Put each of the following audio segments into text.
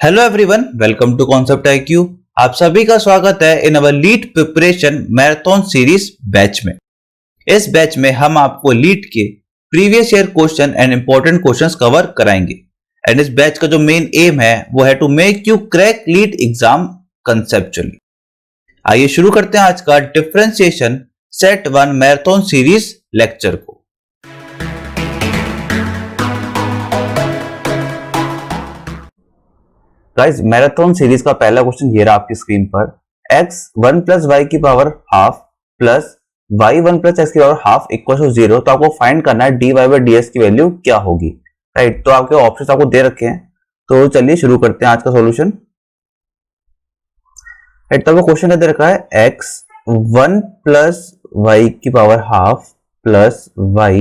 Hello everyone, welcome to concept IQ। आप सभी का स्वागत है in our lead preparation marathon series batch में। इस बैच में हम आपको लीड के previous year question and important questions cover कराएंगे। एंड इस बैच का जो मेन एम है वो है to make you crack lead exam conceptually. आइए शुरू करते हैं आज का differentiation set 1 marathon series lecture को। गाइस, मैराथन सीरीज का पहला क्वेश्चन ये रहा आपकी स्क्रीन पर। x 1 प्लस वाई की power half plus y 1 plus x की पावर हाफ इक्वल टू 0। तो आपको फाइंड करना है dy बाई ds की वैल्यू क्या होगी। राइट, तो आपके ऑप्शंस आपको दे रखे हैं, तो चलिए शुरू करते हैं आज का सॉल्यूशन। राइट, तो आपको क्वेश्चन दे रखा है x 1 प्लस वाई की power half plus y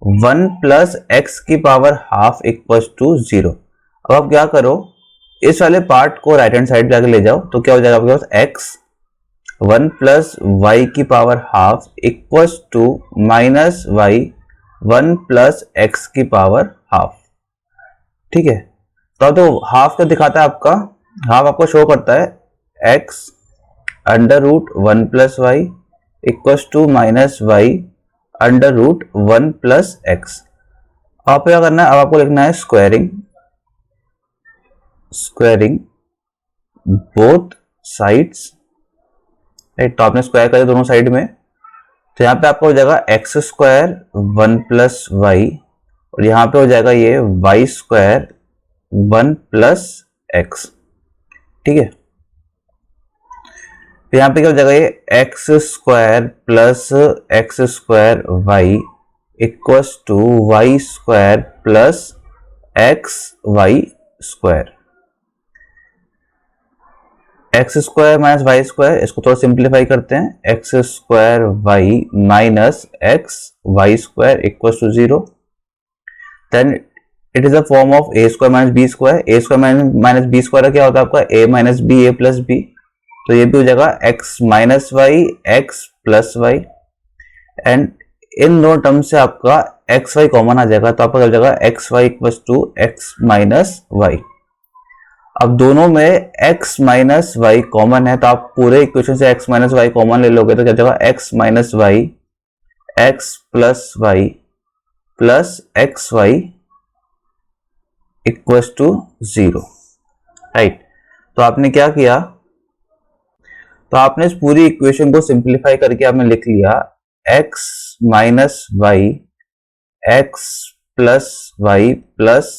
1 plus x की पावर हाफ इक्वल टू 0। अब आप क्या करो, इस वाले पार्ट को राइट हैंड साइड पे आके ले जाओ, तो क्या हो जाएगा आपके पास x 1 प्लस वाई की power half equals to minus y 1 plus x की पावर हाफ। ठीक है, तो हाफ क्या दिखाता है आपका, हाफ आपको शो करता है x under root 1 plus y equals to minus y under root 1 plus x. आप क्या करना है, अब आपको लिखना है स्क्वायरिंग बोथ साइड्स। राइट, तो आपने स्क्वायर कर दिया दोनों साइड में, तो यहाँ पे आपका हो जाएगा एक्स स्क्वायर 1 प्लस वाई और यहाँ पे हो जाएगा ये वाई स्क्वायर 1 प्लस एक्स। ठीक है, तो यहाँ पे क्या हो जाएगा, ये x square plus x square y equals to y square plus x y square. X square minus y square, इसको थोड़ा सिंप्लीफाई करते हैं, x square y minus x y square equal to 0। Then it is a form of a square minus b square. A square minus b square क्या होता है आपका, a minus b a plus b. तो ये भी हो जाएगा x minus y x plus y. And इन दोनों टर्म से आपका एक्स वाई कॉमन आ जाएगा, तो आपका हो जाएगा x y equal to x minus y. अब दोनों में x माइनस वाई कॉमन है, तो आप पूरे इक्वेशन से x माइनस वाई कॉमन ले लोगे, तो क्या जाएगा x minus y x plus y plus x y equals to 0। Right, तो आपने क्या किया, तो आपने इस पूरी इक्वेशन को सिंप्लीफाई करके आपने लिख लिया x minus y x plus y plus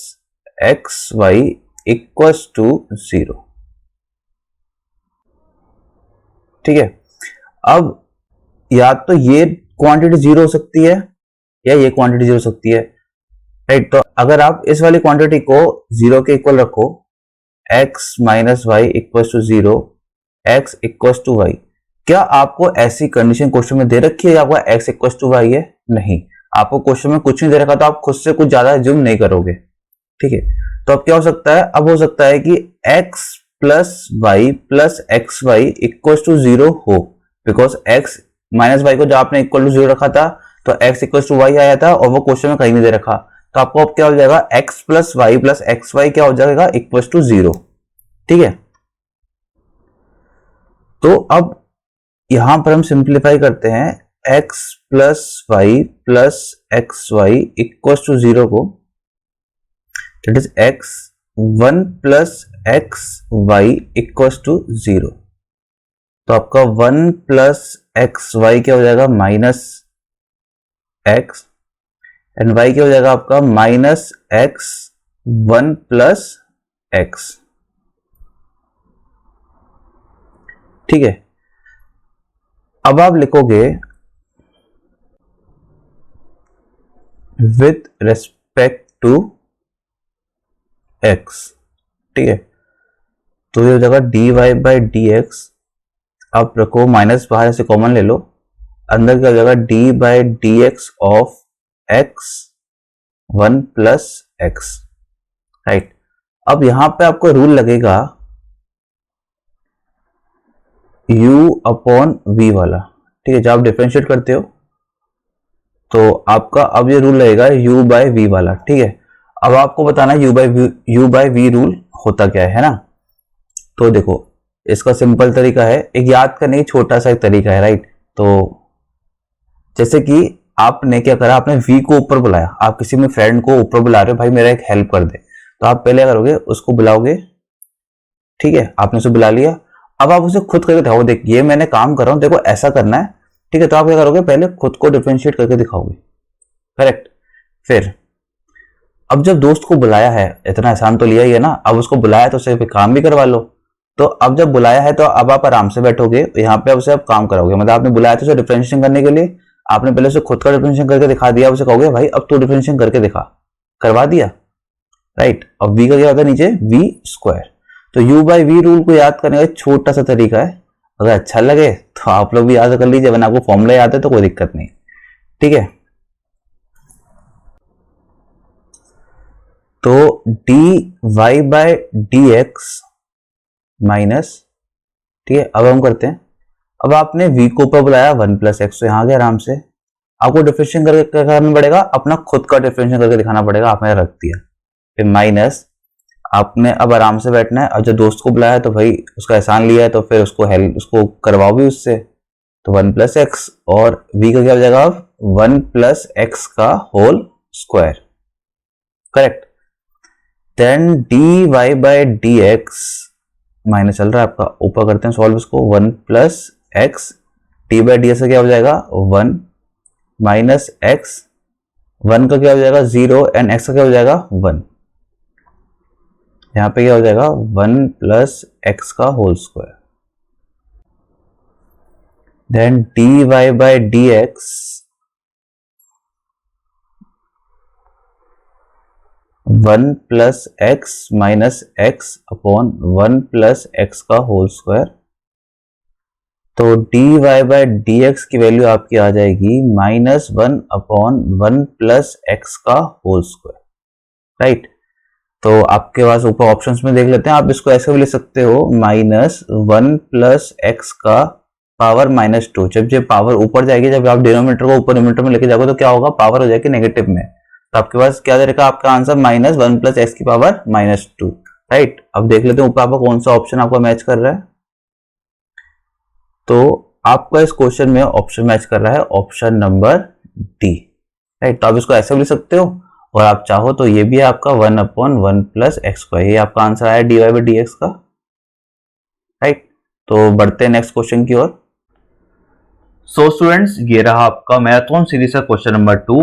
x y equals to 0। ठीक है, अब या तो ये क्वांटिटी 0 हो सकती है या ये क्वांटिटी 0 हो सकती है। राइट, तो अगर आप इस वाली क्वांटिटी को 0 के इक्वल रखो, x minus y equals to 0 x equals to y, क्या आपको ऐसी कंडीशन क्वेश्चन में दे रखी है या आपका x इक्वल्स टू वाई है? नहीं, आपको क्वेश्चन में कुछ नहीं दे रखा, तो आप खुद से कुछ ज्यादा ज्यूम नहीं करोगे। ठीक है, तो अब क्या हो सकता है, अब हो सकता है कि x plus y plus x y equals to 0 हो, बिकॉज x माइनस वाई को जब आपने इक्वल टू 0 रखा था तो x इक्वल्स टू वाई आया था और वो क्वेश्चन में कहीं नहीं दे रखा, तो आपको अब क्या हो जाएगा, x plus y plus x y क्या हो जाएगा, इक्वल्स टू 0। ठीक है, तो अब यहां पर हम सिंप्लीफाई करते हैं x plus y plus x y equals to 0 को, that is x 1 plus x y equals to 0। तो आपका 1 प्लस एक्स वाई क्या हो जाएगा, माइनस एक्स, एंड वाई क्या हो जाएगा आपका माइनस एक्स 1 प्लस एक्स। ठीक है, अब आप लिखोगे विथ रेस्पेक्ट टू x। ठीक है, तो ये हो जाएगा dy बाई डी एक्स। आप रखो माइनस बाहर से कॉमन ले लो, अंदर क्या हो जाएगा d by d x of x 1 plus x. Right, अब यहां पे आपको रूल लगेगा u अपॉन v वाला। ठीक है, जब आप डिफरेंशिएट करते हो तो आपका अब ये रूल लगेगा u बाई v वाला। ठीक है, अब आपको बताना यू बाई वी रूल होता क्या है ना। तो देखो इसका सिंपल तरीका है, एक याद करने की छोटा सा एक तरीका है, राइट। तो जैसे कि आपने क्या करा, आपने वी को ऊपर बुलाया, आप किसी में फ्रेंड को ऊपर बुला रहे हो, भाई मेरा एक हेल्प कर दे, तो आप पहले क्या करोगे, उसको बुलाओगे, ठीक है, आपने उसे बुला लिया। अब आप उसे खुद करके दिखाओगे, देख ये मैंने काम कर रहा हूं, देखो ऐसा करना है, ठीक है। तो आप क्या करोगे, पहले खुद को डिफरेंशिएट करके दिखाओगे, करेक्ट। फिर अब जब दोस्त को बुलाया है, इतना आसान तो लिया ही है ना, अब उसको बुलाया तो उसे काम भी करवा लो। तो अब जब बुलाया है तो अब आप आराम से बैठोगे, यहाँ पे अब उसे आप काम कराओगे, मतलब आपने बुलाया था उसे डिफरेंशिएशन करने के लिए, आपने पहले उसे खुद का डिफरेंशिएशन करके दिखा दिया, उसे कहोगे भाई अब तू डिफरेंशिएशन करके दिखा, करवा दिया, राइट। अब v का क्या होता है नीचे, v स्क्वायर। तो u बाई वी रूल को याद करने का एक छोटा सा तरीका है, अगर अच्छा लगे तो आप लोग भी याद कर लीजिए, वरना आपको फॉर्मूला याद है तो कोई दिक्कत नहीं, ठीक है। तो dy बाय dx माइनस, ठीक है। अब हम करते हैं, अब आपने v को ऊपर बुलाया 1 प्लस एक्स, तो यहाँ गया आराम से, आपको डिफरेंशिएशन करके करना पड़ेगा, अपना खुद का डिफरेंशिएशन करके दिखाना पड़ेगा, आपने रख दिया। फिर माइनस, आपने अब आराम से बैठना है, और जब दोस्त को बुलाया है तो भाई उसका एहसान लिया है तो फिर उसको हेल्प, उसको करवाओ भी उससे, तो 1 प्लस एक्स, और v का क्या हो जाएगा अब 1 प्लस एक्स का whole square, correct. Then d y by d x minus चल रहा है आपका, ऊपर करते हैं सॉल्व इसको, 1 plus x, D by d x का क्या हो जाएगा 1 माइनस एक्स, 1 का क्या हो जाएगा 0 एंड एक्स का क्या हो जाएगा 1, यहाँ पे क्या हो जाएगा 1 प्लस एक्स का whole square. Then d y by d x 1 plus x minus x upon 1 plus x का होल स्क्वायर। तो d y by d x की वैल्यू आपकी आ जाएगी -1 अपॉन 1 प्लस एक्स का होल स्क्वायर, राइट। तो आपके पास ऊपर ऑप्शंस में देख लेते हैं, आप इसको ऐसे भी लिख सकते हो -1 प्लस एक्स का पावर -2। जब ये पावर ऊपर जाएगी, जब आप डिनोमिनेटर को ऊपर न्यूमरेटर में लेके जाओगे तो क्या होगा, पावर हो जाएगी नेगेटिव में, तो आपके पास क्या रहेगा आपका आंसर -1 प्लस एक्स की पावर -2, राइट। अब देख लेते हैं ऊपर आपका कौन सा ऑप्शन आपका मैच कर रहा है। तो आपका इस क्वेश्चन में ऑप्शन मैच कर रहा है ऑप्शन नंबर डी, राइट। तो आप इसको ऐसे भी लिख सकते हो, और आप चाहो तो ये भी है आपका 1 अपॉन 1 प्लस एक्स स्क्वायर, ये आपका आंसर आया d y by d x का, राइट। तो बढ़ते हैं नेक्स्ट क्वेश्चन की ओर। सो स्टूडेंट्स, ये रहा आपका मैराथन सीरीज का क्वेश्चन नंबर 2।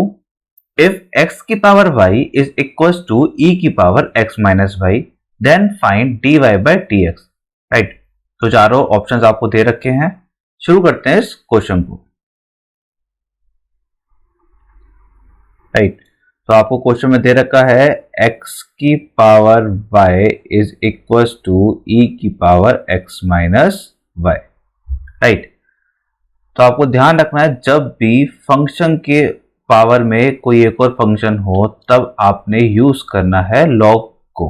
इफ x की power y is equal to e की power x minus y, then find dy by dx, right. तो चारों ऑप्शंस आपको दे रखे हैं, शुरू करते हैं इस क्वेश्चन को, राइट। तो आपको क्वेश्चन में दे रखा है x की power y is equal to e की power x minus y, right. तो आपको ध्यान रखना है, जब भी फंक्शन के पावर में कोई एक और फंक्शन हो तब आपने यूज करना है लॉग को,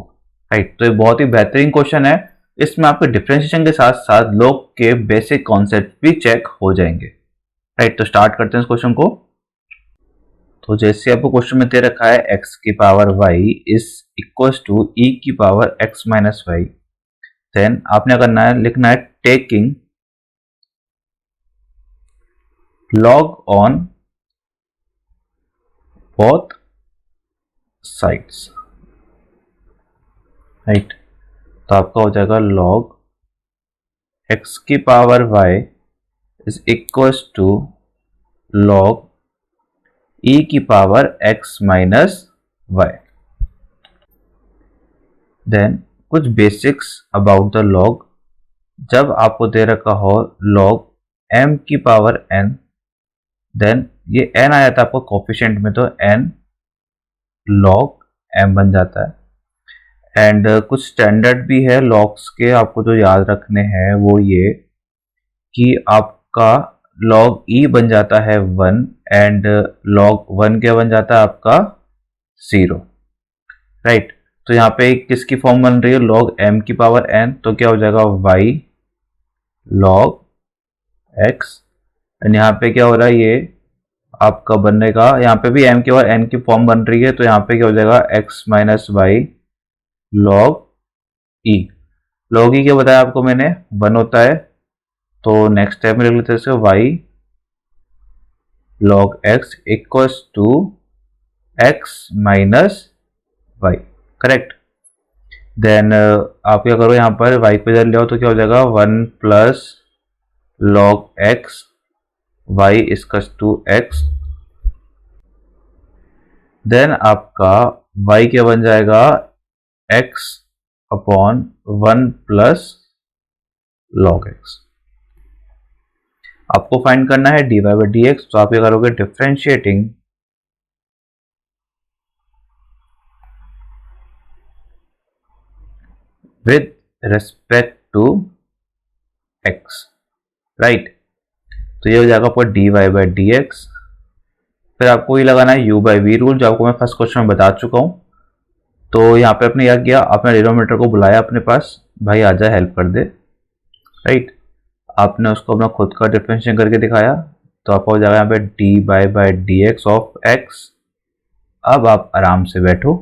राइट। तो ये बहुत ही बेहतरीन क्वेश्चन है, इसमें आपके डिफरेंशिएशन के साथ साथ लॉग के बेसिक कॉन्सेप्ट भी चेक हो जाएंगे, राइट। तो स्टार्ट करते हैं इस क्वेश्चन को। तो जैसे आपको क्वेश्चन में दे रखा है x की power y is equal to e की power x minus y, then आपने करना है, लिखना है taking log on both sides, right. तो आपका हो जाएगा log x की power y is equal to log e की power x minus y. Then कुछ बेसिक्स अबाउट द log, जब आपको दे रखा हो log m की पावर n, देन ये n आया था आपको कोफिशिएंट में, तो n log m बन जाता है। एंड कुछ स्टैंडर्ड भी है लॉग्स के, आपको जो याद रखने हैं वो ये कि आपका log e बन जाता है 1 एंड log 1 क्या बन जाता है आपका 0, राइट। तो यहाँ पे किसकी फॉर्म बन रही है, log m की पावर n, तो क्या हो जाएगा y log x, एंड यहाँ पे क्या हो रहा है, ये आपका बनेगा, यहाँ पे भी m की और n की फॉर्म बन रही है, तो यहाँ पे क्या हो जाएगा x माइनस वाई लॉग ई। लॉग ई क्या बताया आपको मैंने, 1 होता है। तो नेक्स्ट स्टेप में लिख लेते हैं इसको y log x equals to x minus y, correct. Then आप क्या करो, यहाँ पर y को इधर ले आओ तो क्या हो जाएगा 1 plus log x y equals to x. Then आपका y क्या बन जाएगा x upon 1 plus log x. आपको फाइंड करना है dy बाई डी एक्स, तो आप क्या करोगे differentiating with respect to x, right. तो ये हो जाएगा आपको dy बाई डी एक्स। फिर आपको ये लगाना है u बाई वी रूल, जो आपको मैं फर्स्ट क्वेश्चन में बता चुका हूं। तो यहाँ पे आपने क्या किया, आपने डिनोमिनेटर को बुलाया अपने पास, भाई आजा हेल्प कर दे, राइट। आपने उसको अपना खुद का डिफरेंशिएशन करके दिखाया, तो आपका हो जाएगा यहाँ पे D by d x of x. अब आप आराम से बैठो,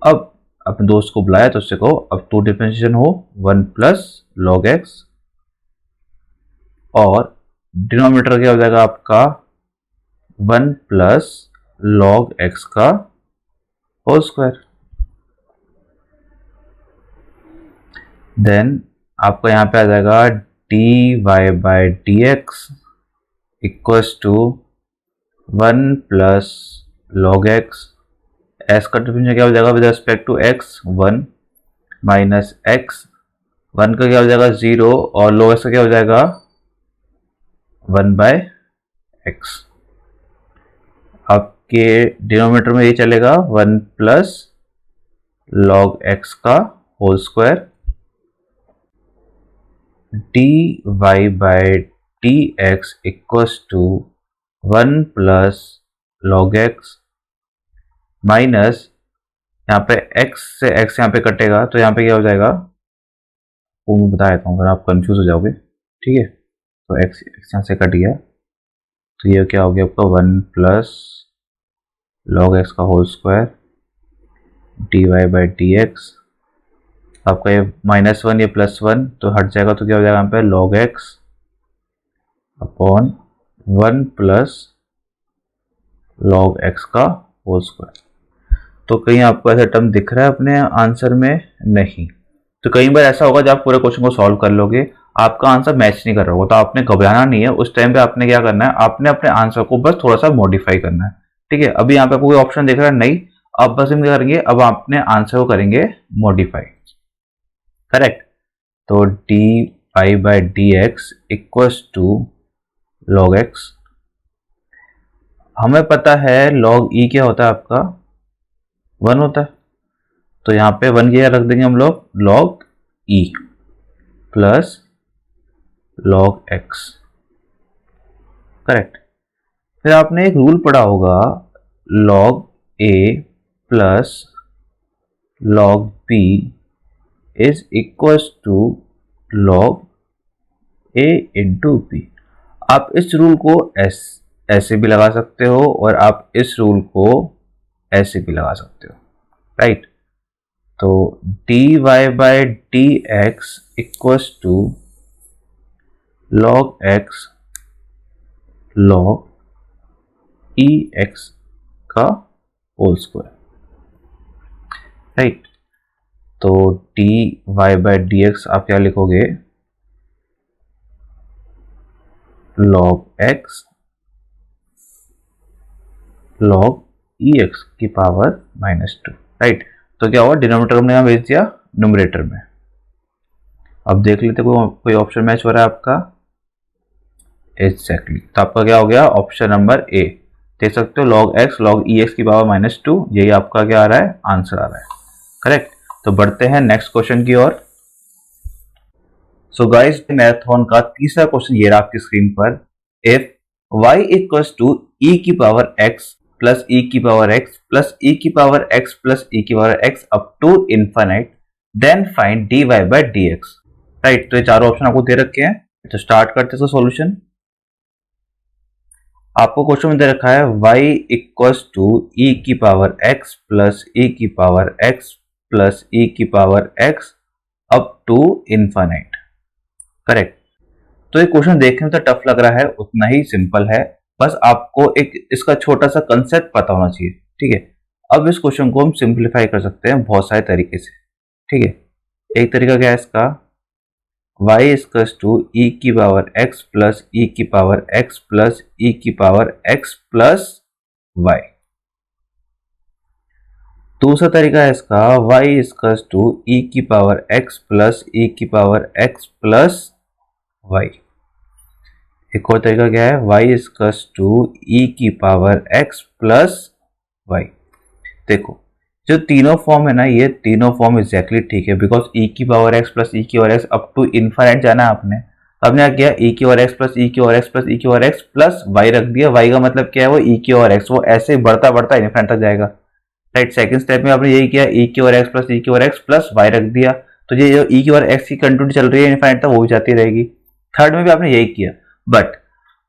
अब अपने दोस्त को बुलाया तो उससे कहो अब टू डिफरेंशिएशन हो 1 प्लस लॉग एक्स, और डिनोमिनेटर क्या हो जाएगा आपका 1 प्लस लॉग एक्स का होल स्क्वायर। देन आपका यहाँ पे आ जाएगा d y by d x equals to 1 plus log x. X का डिफरेंशियल क्या हो जाएगा with respect to x 1 minus x, 1 का क्या हो जाएगा 0 और लॉग एक्स का क्या हो जाएगा 1 बाय एक्स। आपके डिनोमिनेटर में ये चलेगा 1 प्लस लॉग एक्स का whole square, d y by d x equals to 1 plus log x minus, यहाँ पे x से x यहाँ पे कटेगा तो यहाँ पे क्या हो जाएगा वो मैं बता देता हूँ, अगर आप कंफ्यूज हो जाओगे, ठीक है। तो x यहाँ से कट गया, तो ये क्या हो गया आपका 1 प्लस लॉग एक्स का whole square d y by d x. आपका ये -1 ये +1 तो हट जाएगा, तो क्या हो जाएगा यहाँ पे log x upon 1 plus log x का होल स्क्वायर। तो कहीं आपको ऐसा टर्म दिख रहा है अपने आंसर में, नहीं। तो कई बार ऐसा होगा जब आप पूरे क्वेश्चन को सॉल्व कर लोगे आपका आंसर मैच नहीं कर रहा होगा, तो आपने घबराना नहीं है। उस टाइम पे आपने क्या करना है, आपने अपने आंसर को बस थोड़ा सा मॉडिफाई करना है, ठीक है। अभी यहाँ पे कोई ऑप्शन दिख रहा है नहीं, अब बस हम क्या करेंगे, अब अपने आंसर को करेंगे मॉडिफाई, करेक्ट। तो d y by d x equals to log x. हमें पता है लॉग ई क्या होता है आपका 1 होता है, तो यहाँ पे 1 की रख देंगे हम लोग log e plus log x, correct. फिर आपने एक रूल पढ़ा होगा log a plus log b is equals to log a into b। आप इस रूल को ऐसे भी लगा सकते हो और आप इस रूल को ऐसे भी लगा सकते हो, राइट। तो d y by d x equals to log x log e x का होल स्क्वायर, राइट। तो d y by d x आप क्या लिखोगे log x log e x की पावर -2, राइट। तो क्या हुआ, डिनोमिनेटर हमने यहाँ भेज दिया न्यूमरेटर में। अब देख लेते कोई ऑप्शन मैच हो रहा है आपका, एग्जैक्टली। तो आपका क्या हो गया ऑप्शन नंबर ए, देख सकते हो log x log ई एक्स की पावर -2, यही आपका क्या आ रहा है आंसर आ रहा है, करेक्ट। तो बढ़ते हैं नेक्स्ट क्वेश्चन की ओर। सो गाइस मैराथन का तीसरा क्वेश्चन ये रहा आपकी स्क्रीन पर। If y equals to e की पावर x प्लस e की पावर x प्लस e की पावर x प्लस e की power x up to infinite, then find dy by dx, right. तो ये चारों ऑप्शन आपको दे रखे हैं, तो स्टार्ट करते हैं सॉल्यूशन। आपको क्वेश्चन में दे रखा है y इक्वल्स टू e की पावर x प्लस e की पावर x प्लस ई की power x up to infinite. Correct. तो ये क्वेश्चन देखने में तो टफ लग रहा है, उतना ही सिंपल है, बस आपको एक इसका छोटा सा कंसेप्ट पता होना चाहिए। ठीक है, अब इस क्वेश्चन को हम सिंप्लीफाई कर सकते हैं बहुत सारे तरीके से। ठीक है, एक तरीका क्या है इसका, y इक्वल्स टू ई की पावर x प्लस ई की पावर x प्लस ई की पावर x प्लस y। दूसरा तरीका है इसका y इक्वल्स टू ई की पावर x प्लस ई की पावर x प्लस y। एक और तरीका क्या है, y इक्वल्स टू ई की पावर x प्लस y। देखो जो तीनों फॉर्म है ना, ये तीनों फॉर्म एग्जैक्टली ठीक है, बिकॉज ई की पावर एक्स प्लस ई की power x up to infinite जाना है आपने। आपने क्या किया, ई की पावर एक्स प्लस ई की पावर एक्स प्लस ई की पावर एक्स प्लस वाई रख दिया। वाई का मतलब क्या है, वो ई की पावर एक्स, वो ऐसे बढ़ता बढ़ता इनफाइनाइट तक जाएगा। राइट, सेकंड स्टेप में आपने यही किया, ई की पावर एक्स प्लस ई की पावर एक्स प्लस वाई रख दिया, तो ये जो ई की पावर एक्स की कंटिन्यूटी चल रही है इनफाइनाइट तक, वो भी जाती रहेगी। थर्ड में भी आपने यही किया। बट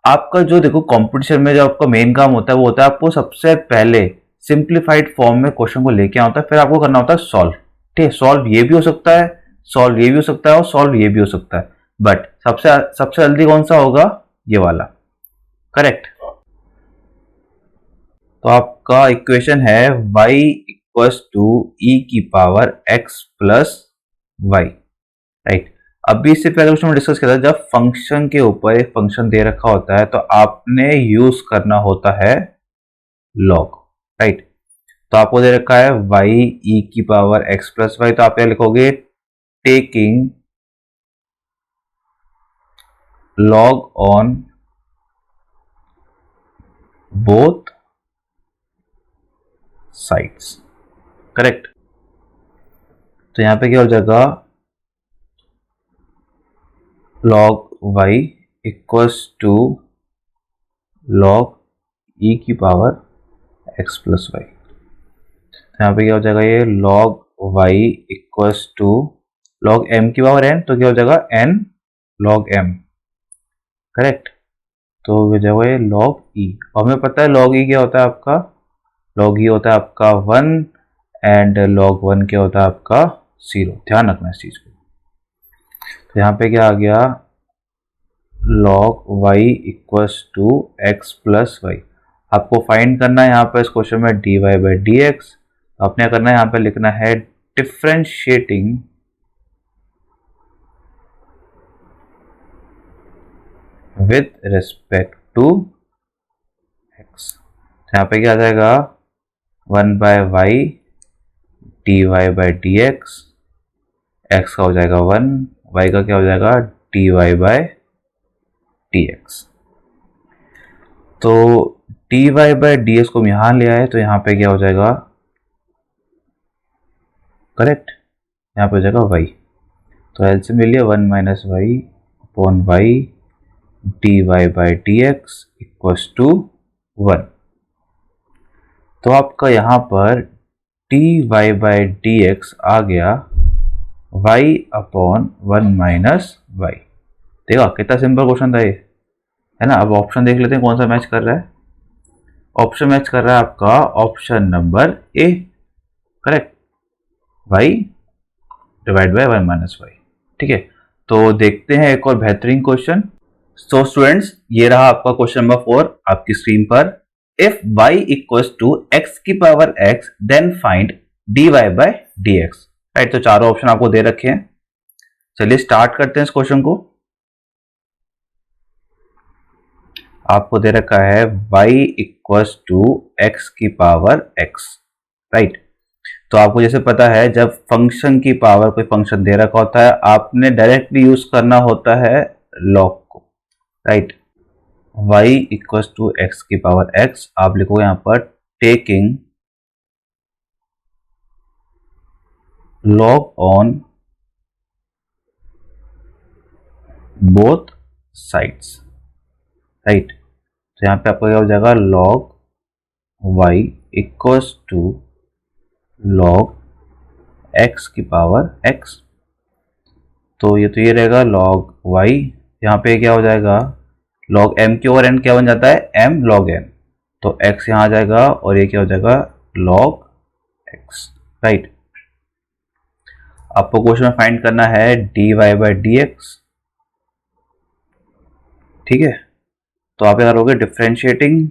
आपका जो देखो कॉम्पिटिशन में जो आपका मेन काम होता है वो होता है आपको सबसे पहले सिंप्लीफाइड फॉर्म में क्वेश्चन को लेके होता है, फिर आपको करना होता है सॉल्व। ठीक है, सॉल्व ये भी हो सकता है, सॉल्व ये भी हो सकता है और सॉल्व ये भी हो सकता है, बट सबसे सबसे जल्दी कौन सा होगा, ये वाला। करेक्ट। तो आपका इक्वेशन है y इक्वल्स टू ई की power x plus y. Right, अभी इससे पहले क्वेश्चन में डिस्कस किया था, जब फंक्शन के ऊपर एक फंक्शन दे रखा होता है तो आपने यूज करना होता है लॉग। राइट, तो आपको दे रखा है y ई की पावर x प्लस वाई, तो आप क्या लिखोगे, taking log on both sides. Correct. तो यहां पे क्या हो जाएगा, log y equals to log e की पावर x प्लस वाई। यहाँ पे क्या हो जाएगा, ये log y equals to log m की पावर n, तो क्या हो जाएगा n log m। करेक्ट। तो हो जाएगा ये log e, और हमें पता है log e क्या होता है आपका, log e होता है आपका 1 एंड log 1 क्या होता है आपका 0। ध्यान रखना इस चीज को। तो यहाँ पे क्या आ गया, log y equals to x plus y. आपको फाइंड करना है यहाँ पर इस क्वेश्चन में dy बाई डी एक्स। आपने क्या करना है, यहाँ पे लिखना है differentiating with respect to x। यहाँ पे क्या आ जाएगा, 1 by y d y by d x, x का हो जाएगा 1, वाई का क्या हो जाएगा d y by d x. तो d y by d x को हम यहाँ ले आए, तो यहाँ पे क्या हो जाएगा, करेक्ट, यहाँ पे हो जाएगा y। तो एलसीएम ले लिया 1 minus y upon y d y by d x equals to 1। तो आपका यहाँ पर d y by d x आ गया y अपॉन 1 माइनस वाई। देखा कितना सिंपल क्वेश्चन था ये, है ना। अब ऑप्शन देख लेते हैं कौन सा मैच कर रहा है। ऑप्शन मैच कर रहा है आपका option number A. Correct, y divide by 1 minus y. ठीक है, तो देखते हैं एक और बेहतरीन क्वेश्चन। सो स्टूडेंट्स, ये रहा आपका क्वेश्चन नंबर 4 आपकी स्क्रीन पर। If y equals to x की power x then find dy by dx। Right, तो चारों ऑप्शन आपको दे रखे हैं। चलिए स्टार्ट करते हैं इस क्वेश्चन को। आपको दे रखा है y इक्वल्स टू x की पावर x। राइट, तो आपको जैसे पता है जब फंक्शन की पावर कोई फंक्शन दे रखा होता है आपने डायरेक्टली यूज करना होता है लॉग को। Right, y equals to x की पावर x, आप लिखोगे यहां पर taking log on both sides. Right, तो यहां पे आपका क्या हो जाएगा, log y equals to log x की पावर x। तो ये रहेगा log y, यहाँ पे क्या हो जाएगा log m की ओवर n क्या बन जाता है m log n, तो x यहाँ आ जाएगा और ये क्या हो जाएगा log x। राइट, आपको क्वेश्चन में फाइंड करना है dy बाई डी एक्स, ठीक है। तो आप क्या करोगे, differentiating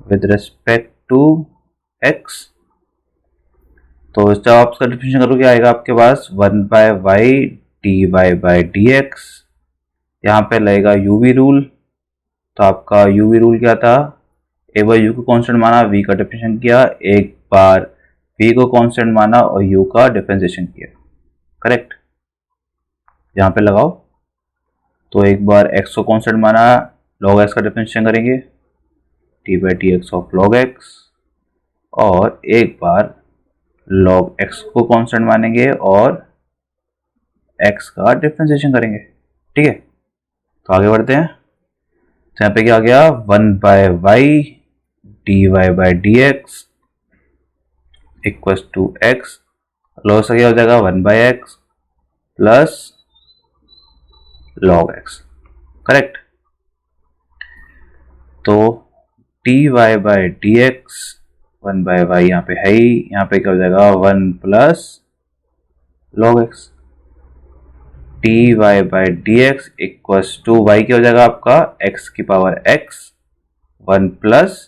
with respect to x, तो जब आप इसका डिफरेंशिएशन करोगे आएगा आपके पास 1 by y d y by d x. यहाँ पे लगेगा यूवी रूल, तो आपका यूवी रूल क्या था, एक बार यू को कांस्टेंट माना, वी का डिफरेंशिएशन किया, एक बार वी को कांस्टेंट माना और यू का डिफरेंशिएशन किया, करेक्ट। यहाँ पे लगाओ, तो एक बार x को कांस्टेंट माना, log x का डिफरेंशिएशन करेंगे T by T x of log x, और एक बार log x को कांस्टेंट मानेंगे और x का डिफरेंशिएशन करेंगे, ठीक है। तो आगे बढ़ते हैं। तो यहाँ पे क्या आ गया, 1 by y d y by d x equal to x, log से क्या हो जाएगा 1 by x plus log x, correct. तो d y by d x 1 by y यहाँ पे है ही, यहाँ पे क्या हो जाएगा 1 plus log x, d y by d x equals to y क्या हो जाएगा आपका x की power x 1 plus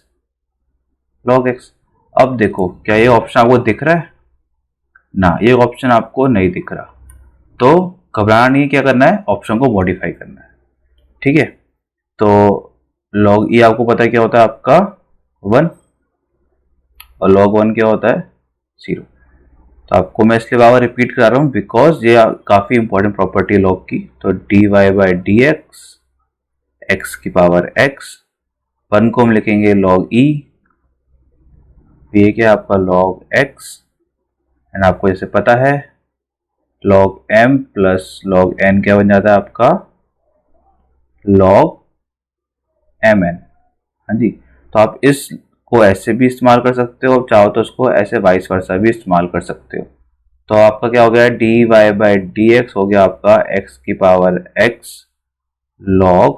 log x। अब देखो क्या ये ऑप्शन आपको दिख रहा है ना, ये ऑप्शन आपको नहीं दिख रहा, तो घबराना नहीं है, क्या करना है, ऑप्शन को मॉडिफाई करना है, ठीक है। तो log e आपको पता है क्या होता है आपका 1, और log 1 क्या होता है 0। तो आपको मैं इसलिए बार रिपीट करा रहा हूँ बिकॉज ये काफ़ी इंपॉर्टेंट प्रॉपर्टी है log की। तो d y by d x x की पावर x, 1 को हम लिखेंगे log e, ये क्या आपका log x, एंड आपको जैसे पता है log m plus log n क्या बन जाता है आपका log mn, हाँ जी। तो आप इस को ऐसे भी इस्तेमाल कर सकते हो, चाहो तो उसको ऐसे वाइस वर्सा भी इस्तेमाल कर सकते हो। तो आपका क्या हो गया, d y by d x हो गया आपका x की पावर x log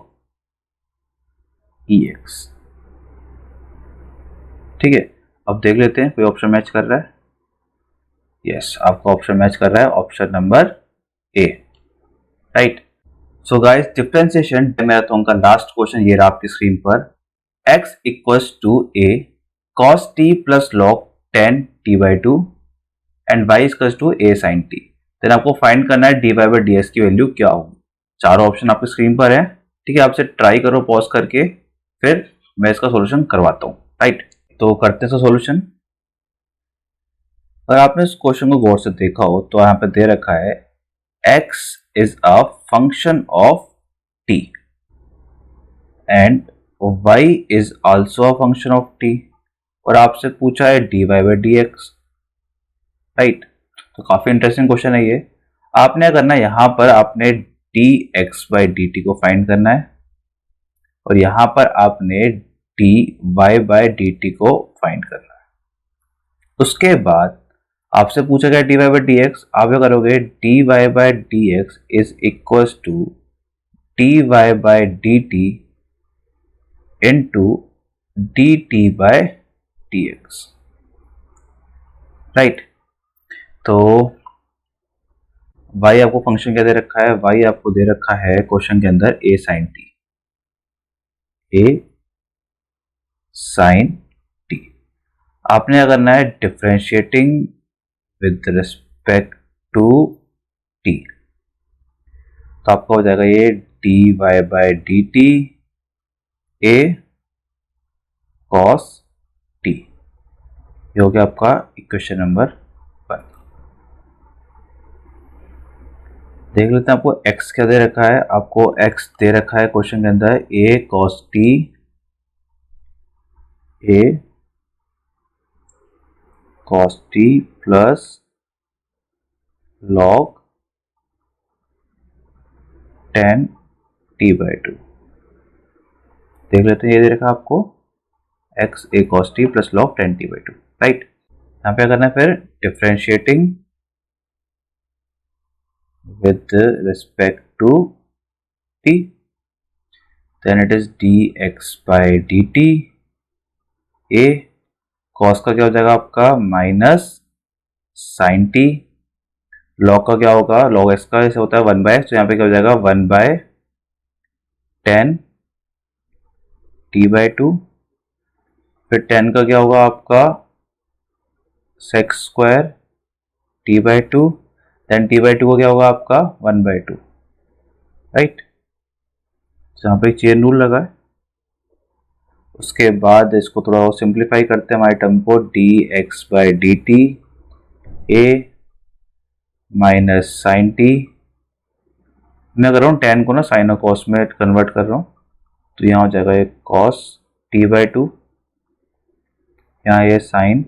ex, ठीक है। अब देख लेते हैं कोई ऑप्शन मैच कर रहा है, यस आपका ऑप्शन मैच कर रहा है, option number A, right. So guys differentiation marathon का लास्ट क्वेश्चन ये रहा आपकी स्क्रीन पर, x equals to a cos t plus log 10 t by 2 and y equals to a sin t। Then आपको find करना है dy बाई ds की value क्या होगी। चारों ऑप्शन आपकी स्क्रीन पर है, ठीक है। आपसे ट्राई करो पॉज करके, फिर मैं इसका सॉल्यूशन करवाता हूँ, राइट। तो करते हैं सॉल्यूशन। अगर आपने इस क्वेश्चन को गौर से देखा हो तो यहाँ पे दे रखा है x is a function of t and y is also a function of t, और आपसे पूछा है dy by dx, राइट। तो काफी इंटरेस्टिंग क्वेश्चन है ये। आपने करना है यहाँ पर आपने dx by dt को फाइंड करना है, और यहाँ पर आपने dy by dt को फाइंड करना है। उसके बाद आपसे पूछा गया dy by dx, आप क्या करोगे, dy by dx is equals to dy by dt into dt by dx, right. तो y आपको फंक्शन क्या दे रखा है, y आपको दे रखा है क्वेश्चन के अंदर a sin t, a sin t। आपने क्या करना है, differentiating with respect to t, तो आपका हो जाएगा ये dy by dt a cos t, ये हो गया आपका इक्वेशन नंबर 1। देख लेते हैं आपको x क्या दे रखा है, आपको x दे रखा है क्वेश्चन के अंदर a cos t, a cos t plus log 10 t by 2। देख लेते हैं, ये दे रखा है आपको x a cos t plus log 10 t by 2, right. यहाँ पे करना है फिर differentiating with respect to t, then it is dx by dt, a cos का क्या हो जाएगा आपका माइनस sin t लॉग का क्या होगा, लॉग एक्स का ऐसे होता है 1/x, तो यहाँ पे क्या हो जाएगा 1/10 t/2। फिर 10 का क्या होगा आपका sec square t/2, then t/2 का क्या होगा आपका 1/2, राइट। तो यहाँ पे चेन रूल लगा है। उसके बाद इसको थोड़ा और सिंप्लीफाई करते हैं हमारे टर्म को, dx/dt a minus sine T, मैं कर रहा हूँ टेन को ना साइन और कॉस में कन्वर्ट कर रहा हूँ, तो यहाँ हो जाएगा ये कॉस t/2, यहाँ ये साइन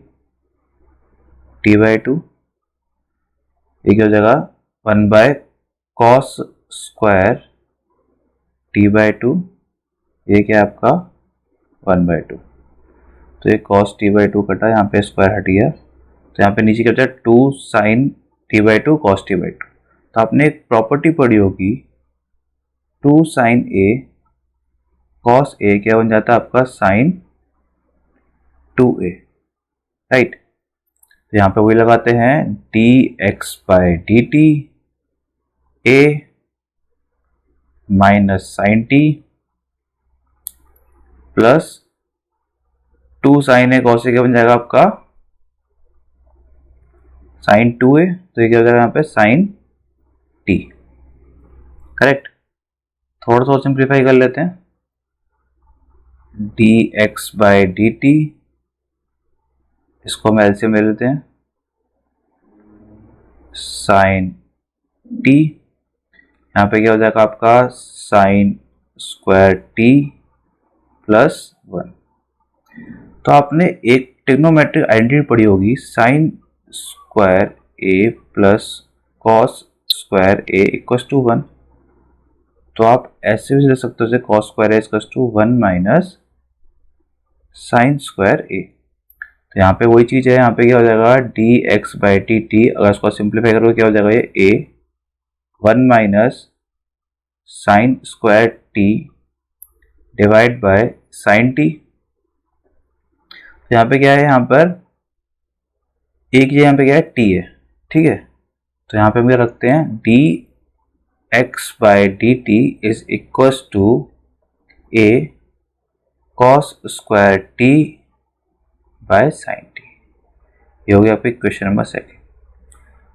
t/2, ये क्या हो जाएगा 1/cos स्क्वायर t/2, ये क्या है आपका 1/2, तो ये cos t/2 कटा, यहाँ पे स्क्वायर हट गया, तो यहाँ पे नीचे क्या बचा 2 साइन t/2 cos t/2। तो आपने एक प्रॉपर्टी पढ़ी होगी 2 साइन a cos a क्या बन जाता है आपका साइन 2a, राइट। तो यहाँ पे वही लगाते हैं dx/dt a minus sine t plus 2 sine a cos a क्या बन जाएगा आपका साइन 2a, तो ये क्या हो जाएगा यहाँ पे साइन टी, करेक्ट। थोड़ा सा सिंप्लीफाई कर लेते हैं, dx/dt, इसको हम एलसीएम ले लेते हैं, साइन टी, यहाँ पे क्या हो जाएगा आपका साइन स्क्वायर टी प्लस 1। तो आपने एक ट्रिग्नोमेट्रिक आइडेंटिटी पढ़ी होगी sine square A plus cos square A equals to 1, तो आप ऐसे भी लिख सकते हो जैसे cos square A equals to 1 minus sine square A. तो यहाँ पे वही चीज है, यहाँ पे क्या हो जाएगा dx/dt, अगर इसको सिंप्लीफाई करोगे क्या हो जाएगा ये a 1 minus sine square T divide by sine T. तो यहाँ पे क्या है, यहाँ पर एक यहाँ पे क्या है टी है, ठीक है। तो यहाँ पे हम क्या रखते हैं dx/dt is equals to a cos square t by sine t. ये हो गया आपका equation number second.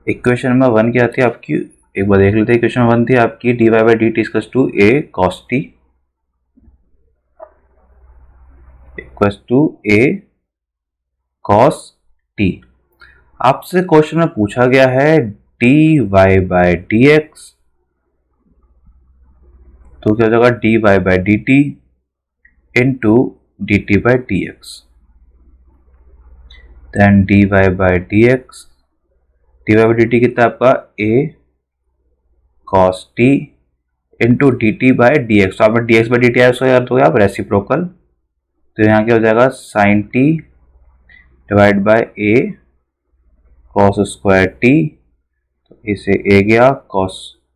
Equation number 1 क्या थी आपकी, एक बार देख लेते हैं। इक्वेशन 1 थी आपकी dy/dt equals to a cos t equals to a cos t। आपसे क्वेश्चन में पूछा गया है dy/dx, तो क्या हो जाएगा dy/dt into dt/dx, then dy/dx, dy/dt कितना आपका a cos t into dt/dx, तो आपने dx/dt आया उसको याद हो गया आप रेसिप्रोकल, तो यहाँ क्या हो जाएगा sine t divide by a cos square t, तो इसे a गया cos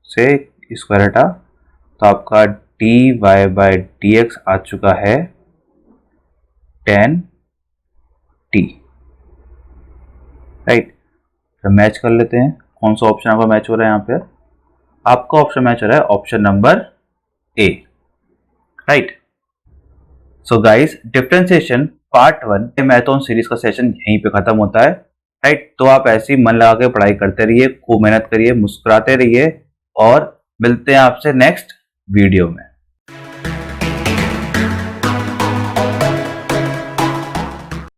से स्क्वायर हटा, तो आपका dy/dx आ चुका है tan t, राइट। तो मैच कर लेते हैं कौन सा ऑप्शन आपका मैच हो रहा है। यहाँ पे आपका ऑप्शन मैच हो रहा है option number A, right. So guys, differentiation part 1 Maithon series का सेशन यहीं पे खत्म होता है, राइट। तो आप ऐसे ही मन लगा के पढ़ाई करते रहिए, खूब मेहनत करिए, मुस्कुराते रहिए, और मिलते हैं आपसे नेक्स्ट वीडियो में।